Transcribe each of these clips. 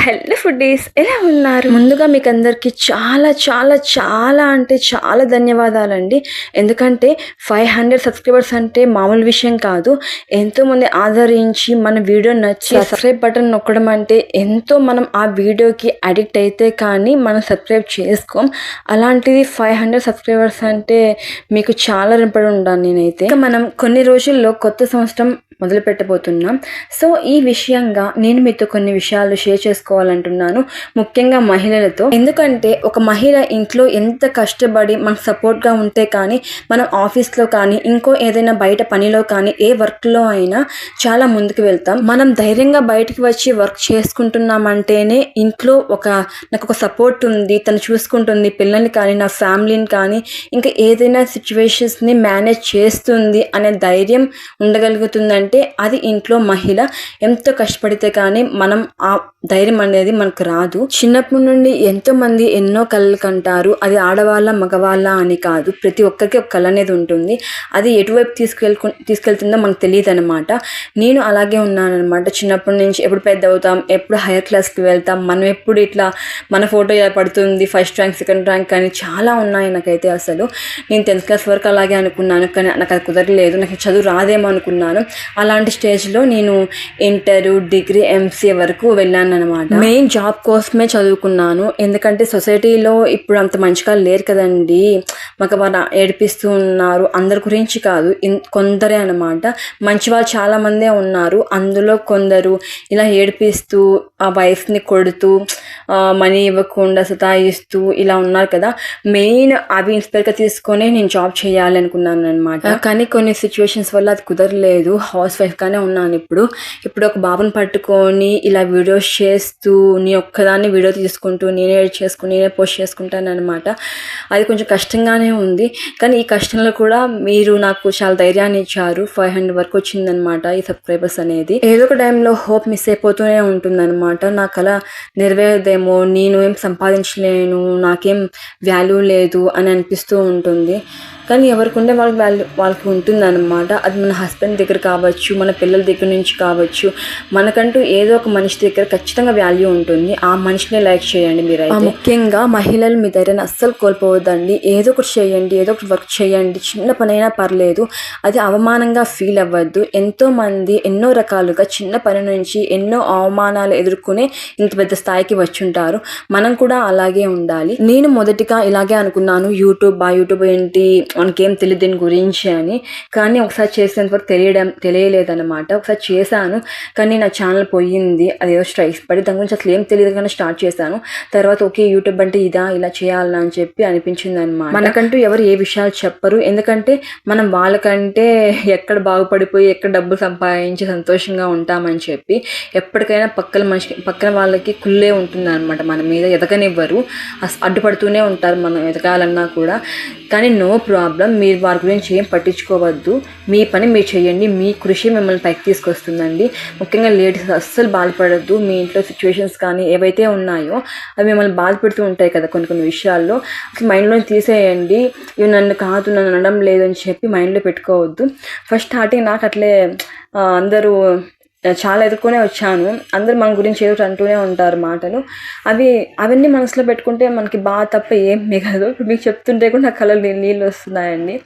Hello foodies, ఎలా ఉన్నారు? ముందుగా మీకు అందరికీ చాలా చాలా చాలా అంటే చాలా ధన్యవాదాలండి. ఎందుకంటే 500 సబ్స్క్రైబర్స్ అంటే మామూలు విషయం కాదు. ఎంతోమంది ఆదరించి మన వీడియో నచ్చి సబ్స్క్రైబ్ బటన్ నొక్కడం అంటే ఎంతో మనం ఆ వీడియోకి అడిక్ట్ అయితే కానీ మనం సబ్స్క్రైబ్ చేసుకోం. అలాంటిది 500 సబ్స్క్రైబర్స్ అంటే మీకు చాలా రింపడి ఉండాలి నేనైతే. మనం కొన్ని రోజుల్లో కొత్త సంవత్సరం మొదలు పెట్టబోతున్నాం. సో ఈ విషయంగా నేను మీతో కొన్ని విషయాలు షేర్ చేసుకోవాలంటున్నాను, ముఖ్యంగా మహిళలతో. ఎందుకంటే ఒక మహిళ ఇంట్లో ఎంత కష్టపడి మనకు సపోర్ట్గా ఉంటే కానీ మనం ఆఫీస్లో కానీ ఇంకో ఏదైనా బయట పనిలో కానీ ఏ వర్క్లో అయినా చాలా ముందుకు వెళ్తాం. మనం ధైర్యంగా బయటికి వచ్చి వర్క్ చేసుకుంటున్నామంటేనే ఇంట్లో నాకు ఒక సపోర్ట్ ఉంది, తను చూసుకుంటుంది పిల్లల్ని కానీ నా ఫ్యామిలీని కానీ ఇంకా ఏదైనా సిచ్యువేషన్స్ని మేనేజ్ చేస్తుంది అనే ధైర్యం ఉండగలుగుతుందంటే అది ఇంట్లో మహిళ ఎంతో కష్టపడితే కానీ మనం ఆ ధైర్యం అనేది మనకు రాదు. చిన్నప్పటి నుండి ఎంతో మంది ఎన్నో కళలు కంటారు. అది ఆడవాళ్ళ మగవాళ్ళ అని కాదు, ప్రతి ఒక్కరికి ఒక కళ అనేది ఉంటుంది. అది ఎటువైపు తీసుకెళ్తుందో మనకు తెలియదు అనమాట. నేను అలాగే ఉన్నానమాట. చిన్నప్పటి నుంచి ఎప్పుడు పెద్ద అవుతాం, ఎప్పుడు హైయర్ క్లాస్కి వెళ్తాం, మనం ఎప్పుడు ఇట్లా మన ఫోటో ఇలా పడుతుంది, ఫస్ట్ ర్యాంక్ సెకండ్ ర్యాంక్ అని చాలా ఉన్నాయి నాకైతే. అసలు నేను 10th క్లాస్ వరకు అలాగే అనుకున్నాను, కానీ నాకు అది కుదరలేదు. నాకు చదువు రాదేమో అనుకున్నాను. అలాంటి స్టేజ్లో నేను ఇంటర్, డిగ్రీ, ఎంసీఏ వరకు వెళ్ళాను అనమాట. మెయిన్ జాబ్ కోసమే చదువుకున్నాను. ఎందుకంటే సొసైటీలో ఇప్పుడు అంత మంచిగా లేరు కదండి, మాకు వాళ్ళ ఏడిపిస్తూ ఉన్నారు. అందరి గురించి కాదు, కొందరే అనమాట. మంచి వాళ్ళు చాలామందే ఉన్నారు. అందులో కొందరు ఇలా ఏడిపిస్తూ ఆ వైఫ్ని కొడుతూ మనీ ఇవ్వకుండా సతాయిస్తూ ఇలా ఉన్నారు కదా. మెయిన్ అవి ఇన్స్పైర్గా తీసుకొని నేను జాబ్ చేయాలి అనుకున్నాను అనమాట. కానీ కొన్ని సిచ్యువేషన్స్ వల్ల అది కుదరలేదు. హౌస్ వైఫ్గానే ఉన్నాను ఇప్పుడు. ఒక బాబుని పట్టుకొని ఇలా వీడియోస్ చేస్తూ నీ ఒక్కదాన్ని వీడియో తీసుకుంటూ నేనే ఎడిట్ చేసుకుని నేనే పోస్ట్ చేసుకుంటాను అనమాట. అది కొంచెం కష్టంగానే ఉంది, కానీ ఈ కష్టంలో కూడా మీరు నాకు చాలా ధైర్యాన్ని ఇచ్చారు. 500 వరకు వచ్చిందనమాట ఈ సబ్స్క్రైబర్స్ అనేది. ఏదో ఒక టైంలో హోప్ మిస్ అయిపోతూనే ఉంటుందన్నమాట. నా కళ నెరవేరదేమో, నేను ఏం సంపాదించలేను, నాకేం వాల్యూ లేదు అని అనిపిస్తూ ఉంటుంది. కానీ ఎవరికి ఉండే వాళ్ళకి ఉంటుందన్నమాట. అది మన హస్బెండ్ దగ్గర కావచ్చు, మన పిల్లల దగ్గర నుంచి కావచ్చు, మనకంటూ ఏదో ఒక మనిషి దగ్గర ఖచ్చితంగా వాల్యూ ఉంటుంది. ఆ మనిషిని లైక్ చేయండి మీరైతే. ముఖ్యంగా మహిళలు మీ ధైర్యాన్ని అస్సలు కోల్పోవద్దండి. ఏదో ఒకటి చేయండి, ఏదో ఒకటి వర్క్ చేయండి, చిన్న పనైనా పర్లేదు. అది అవమానంగా ఫీల్ అవ్వద్దు. ఎంతోమంది ఎన్నో రకాలుగా చిన్న పని నుంచి ఎన్నో అవమానాలు ఎదుర్కొనే ఇంత పెద్ద స్థాయికి వచ్చుంటారు. మనం కూడా అలాగే ఉండాలి. నేను మొదటిగా ఇలాగే అనుకున్నాను, యూట్యూబ్ ఏంటి, మనకేం తెలియదు దీని గురించి అని. కానీ ఒకసారి చేసేంత వరకు తెలియలేదన్నమాట. ఒకసారి చేశాను, కానీ నా ఛానల్ పోయింది. అదేదో స్ట్రైక్స్ పడి దాని గురించి అసలు ఏం తెలియదు, కానీ స్టార్ట్ చేశాను. తర్వాత ఓకే యూట్యూబ్ అంటే ఇలా చేయాలని అని చెప్పి అనిపించింది అనమాట. మనకంటూ ఎవరు ఏ విషయాలు చెప్పరు, ఎందుకంటే మనం వాళ్ళకంటే ఎక్కడ బాగుపడిపోయి ఎక్కడ డబ్బులు సంపాదించి సంతోషంగా ఉంటామని చెప్పి ఎప్పటికైనా పక్కన వాళ్ళకి కుళ్ళే ఉంటుంది అనమాట. మన మీద ఎదగనివ్వరు, అడ్డుపడుతూనే ఉంటారు మనం ఎదగాలన్నా కూడా. కానీ నో ప్రాబ్లం, మీరు వారి గురించి ఏం పట్టించుకోవద్దు. మీ పని మీరు చేయండి, మీ కృషి మిమ్మల్ని పైకి తీసుకొస్తుందండి. ముఖ్యంగా లేడీస్ అస్సలు బాధపడద్దు. మీ ఇంట్లో సిచ్యువేషన్స్ కానీ ఏవైతే ఉన్నాయో అవి మిమ్మల్ని బాధపెడుతూ ఉంటాయి కదా కొన్ని విషయాల్లో. అసలు మైండ్లో తీసేయండి. ఇవి నన్ను అనడం లేదని చెప్పి మైండ్లో పెట్టుకోవద్దు. ఫస్ట్ స్టార్టింగ్ నాకు అట్లే అందరూ చాలా ఎదుర్కొనే వచ్చాను. అందరూ మన గురించి ఏదో అంటూనే ఉంటారు మాటలు. అవన్నీ మనసులో పెట్టుకుంటే మనకి బాగా తప్ప ఏం మిగలదు. ఇప్పుడు మీకు చెప్తుంటే కూడా నాకు కళ్ళలో నీళ్ళు వస్తున్నాయండి.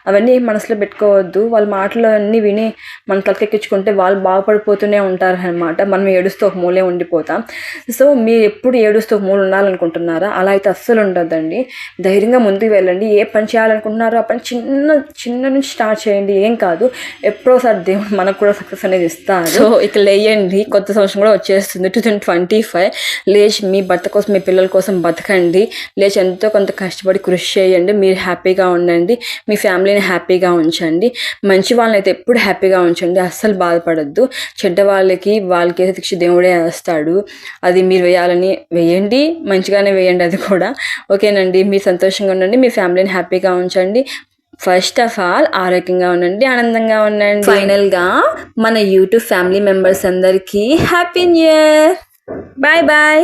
అవన్నీ మనసులో పెట్టుకోవద్దు. వాళ్ళ మాటలు అన్నీ విని మన తలకెక్కించుకుంటే వాళ్ళు బాగుపడిపోతూనే ఉంటారు అనమాట. మనం ఏడుస్తూ ఒక మూలే ఉండిపోతాం. సో మీరు ఎప్పుడు ఏడుస్తూ ఒక మూల ఉండాలనుకుంటున్నారా? అలా అయితే అస్సలు ఉండొద్దండి. ధైర్యంగా ముందుకు వెళ్ళండి. ఏ పని చేయాలనుకుంటున్నారో ఆ పని చిన్న నుంచి స్టార్ట్ చేయండి. ఏం కాదు, ఎప్పుడోసారి దేవుడు మనకు కూడా సక్సెస్ అనేది ఇస్తారు. సో ఇక లేయండి, కొత్త సంవత్సరం కూడా వచ్చేస్తుంది 2025. లేచి మీ భర్త కోసం, మీ పిల్లల కోసం బతకండి. లేచి ఎంతో కొంత కష్టపడి కృషి చేయండి. మీరు హ్యాపీగా ఉండండి, మీ ఫ్యామిలీని హ్యాపీగా ఉంచండి. మంచి వాళ్ళని అయితే ఎప్పుడు హ్యాపీగా ఉంచండి, అస్సలు బాధపడద్దు. చెడ్డ వాళ్ళకి శిక్ష దేవుడే వేస్తాడు. అది మీరు వేయండి, మంచిగానే వేయండి అది కూడా. ఓకేనండి, మీరు సంతోషంగా ఉండండి, మీ ఫ్యామిలీని హ్యాపీగా ఉంచండి. ఫస్ట్ ఆఫ్ ఆల్ ఆరోగ్యంగా ఉండండి, ఆనందంగా ఉండండి. ఫైనల్గా మన యూట్యూబ్ ఫ్యామిలీ మెంబర్స్ అందరికీ happy new year. Bye bye.